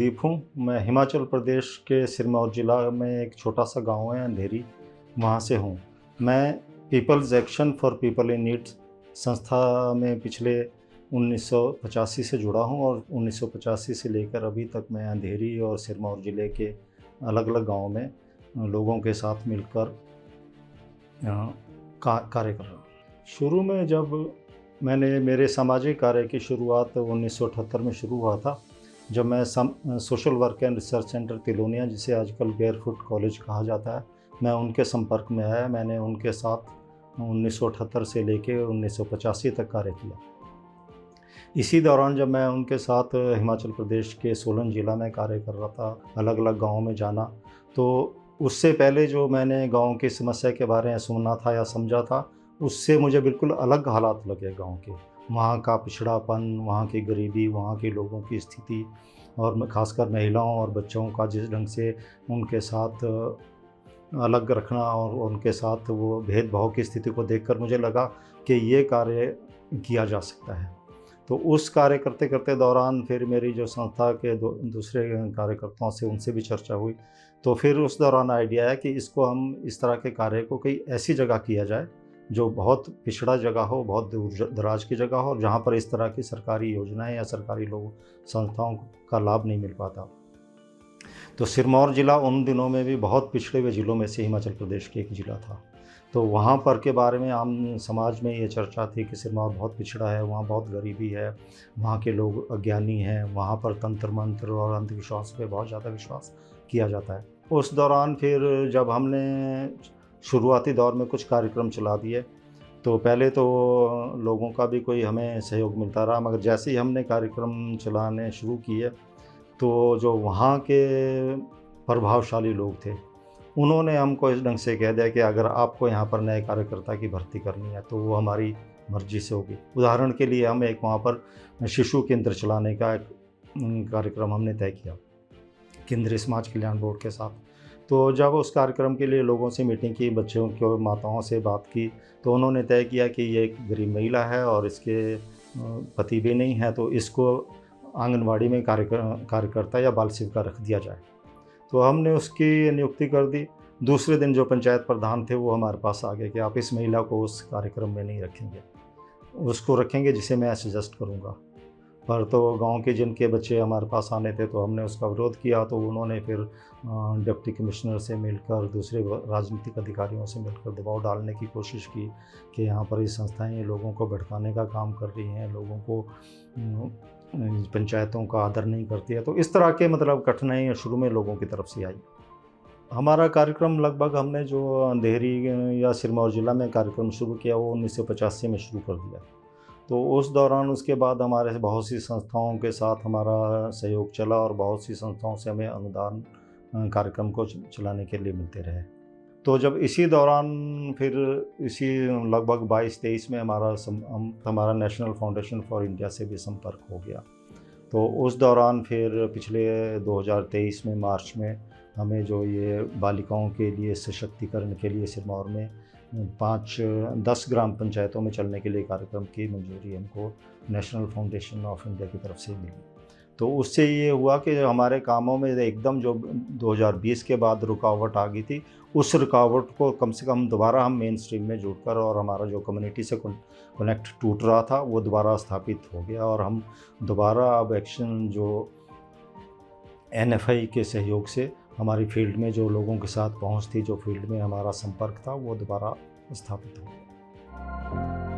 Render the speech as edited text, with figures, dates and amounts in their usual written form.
प्रदीप हूँ। मैं हिमाचल प्रदेश के सिरमौर ज़िला में एक छोटा-सा गाँव है अंधेरी, वहाँ से हूँ। मैं peoples action for people in needs संस्था में पिछले 1985 से जुड़ा हूँ और 1985 से लेकर अभी तक मैं अंधेरी और सिरमौर ज़िले के अलग-अलग गाँव में लोगों के साथ मिलकर कार्य कर रहा हूँ। शुरू में जब मैंने मेरे सामाजिक कार्य की शुरुआत 1978 में शुरू हुआ था, जब मैं social work and research centre Tilonia, जिसे आजकल बेयरफुट कॉलेज कहा जाता है, मैं उनके संपर्क में आया। मैंने उनके साथ 1978 से लेके 1985 तक कार्य किया। इसी दौरान जब मैं उनके साथ हिमाचल प्रदेश के सोलन ज़िला में कार्य कर रहा था, अलग-अलग गाँव में जाना, तो उससे पहले जो मैंने गाँव की समस्या के बारे में सुना था या समझा था, उससे मुझे बिल्कुल अलग हालात लगे गाँव के। वहाँ का पिछड़ापन, वहाँ की गरीबी, वहाँ के लोगों की स्थिति और ख़ासकर महिलाओं और बच्चों का जिस ढंग से उनके साथ अलग रखना और उनके साथ वो भेदभाव की स्थिति को देखकर मुझे लगा कि ये कार्य किया जा सकता है। तो उस कार्य करते-करते दौरान फिर मेरी जो संस्था के दूसरे कार्यकर्ताओं से उनसे भी चर्चा हुई। तो फिर उस दौरान आइडिया आया कि इसको हम इस तरह के कार्य को कहीं ऐसी जगह किया जाए, जो बहुत पिछड़ा जगह हो, बहुत दूर दराज की जगह हो और जहाँ पर इस तरह की सरकारी योजनाएँ या सरकारी संस्थाओं का लाभ नहीं मिल पाता। तो सिरमौर ज़िला उन दिनों में भी बहुत पिछड़े हुए ज़िलों में से हिमाचल प्रदेश के एक ज़िला था। तो वहाँ पर के बारे में आम समाज में ये चर्चा थी कि सिरमौर बहुत पिछड़ा है, वहाँ बहुत गरीबी है, वहाँ के लोग अज्ञानी हैं, वहाँ पर तंत्र मंत्र और अंधविश्वास पे बहुत ज़्यादा विश्वास किया जाता है। उस दौरान फिर जब हमने शुरुआती दौर में कुछ कार्यक्रम चला दिए, तो पहले तो लोगों का भी कोई हमें सहयोग मिलता रहा, मगर जैसे ही हमने कार्यक्रम चलाने शुरू किए, तो जो वहाँ के प्रभावशाली लोग थे, उन्होंने हमको इस ढंग से कह दिया कि अगर आपको यहाँ पर नए कार्यकर्ता की भर्ती करनी है, तो वो हमारी मर्ज़ी से होगी। उदाहरण के लिए हम एक वहाँ पर शिशु केंद्र चलाने का एक कार्यक्रम हमने तय किया, केंद्रीय समाज कल्याण बोर्ड के साथ। तो जब उस कार्यक्रम के लिए लोगों से मीटिंग की, बच्चों की माताओं से बात की, तो उन्होंने तय किया कि ये एक गरीब महिला है और इसके पति भी नहीं है, तो इसको आंगनवाड़ी में कार्यकर्ता या बाल सेविका रख दिया जाए। तो हमने उसकी नियुक्ति कर दी। दूसरे दिन जो पंचायत प्रधान थे वो हमारे पास आ गए कि आप इस महिला को उस कार्यक्रम में नहीं रखेंगे, उसको रखेंगे जिसे मैं सजेस्ट करूँगा। पर तो गाँव के जिनके बच्चे हमारे पास आने थे, तो हमने उसका विरोध किया। तो उन्होंने फिर डिप्टी कमिश्नर से मिलकर, दूसरे राजनीतिक अधिकारियों से मिलकर दबाव डालने की कोशिश की कि यहाँ पर ये संस्थाएँ लोगों को भड़काने का काम कर रही हैं, लोगों को पंचायतों का आदर नहीं करती है। तो इस तरह के मतलब कठिनाइयाँ शुरू में लोगों की तरफ से आई। हमारा कार्यक्रम लगभग हमने जो अंधेरी या सिरमौर ज़िला में कार्यक्रम शुरू किया, वो 1985 में शुरू कर दिया। तो उस दौरान उसके बाद हमारे बहुत सी संस्थाओं के साथ हमारा सहयोग चला और बहुत सी संस्थाओं से हमें अनुदान कार्यक्रम को चलाने के लिए मिलते रहे। तो जब इसी दौरान फिर इसी लगभग 22-23 में हमारा नेशनल फाउंडेशन फॉर इंडिया से भी संपर्क हो गया। तो उस दौरान फिर पिछले 2023 में मार्च में हमें जो ये बालिकाओं के लिए सशक्तिकरण के लिए सिरमौर में 10 ग्राम पंचायतों में चलने के लिए कार्यक्रम की मंजूरी हमको नेशनल फाउंडेशन ऑफ इंडिया की तरफ से मिली। तो उससे ये हुआ कि हमारे कामों में एकदम जो 2020 के बाद रुकावट आ गई थी, उस रुकावट को कम से कम दोबारा हम मेन स्ट्रीम में जुड़कर और हमारा जो कम्युनिटी से कनेक्ट टूट रहा था, वो दोबारा स्थापित हो गया और हम दोबारा अब एक्शन जो NFI के सहयोग से हमारी फील्ड में जो लोगों के साथ पहुंच थी, जो फील्ड में हमारा संपर्क था, वो दोबारा स्थापित हो गया।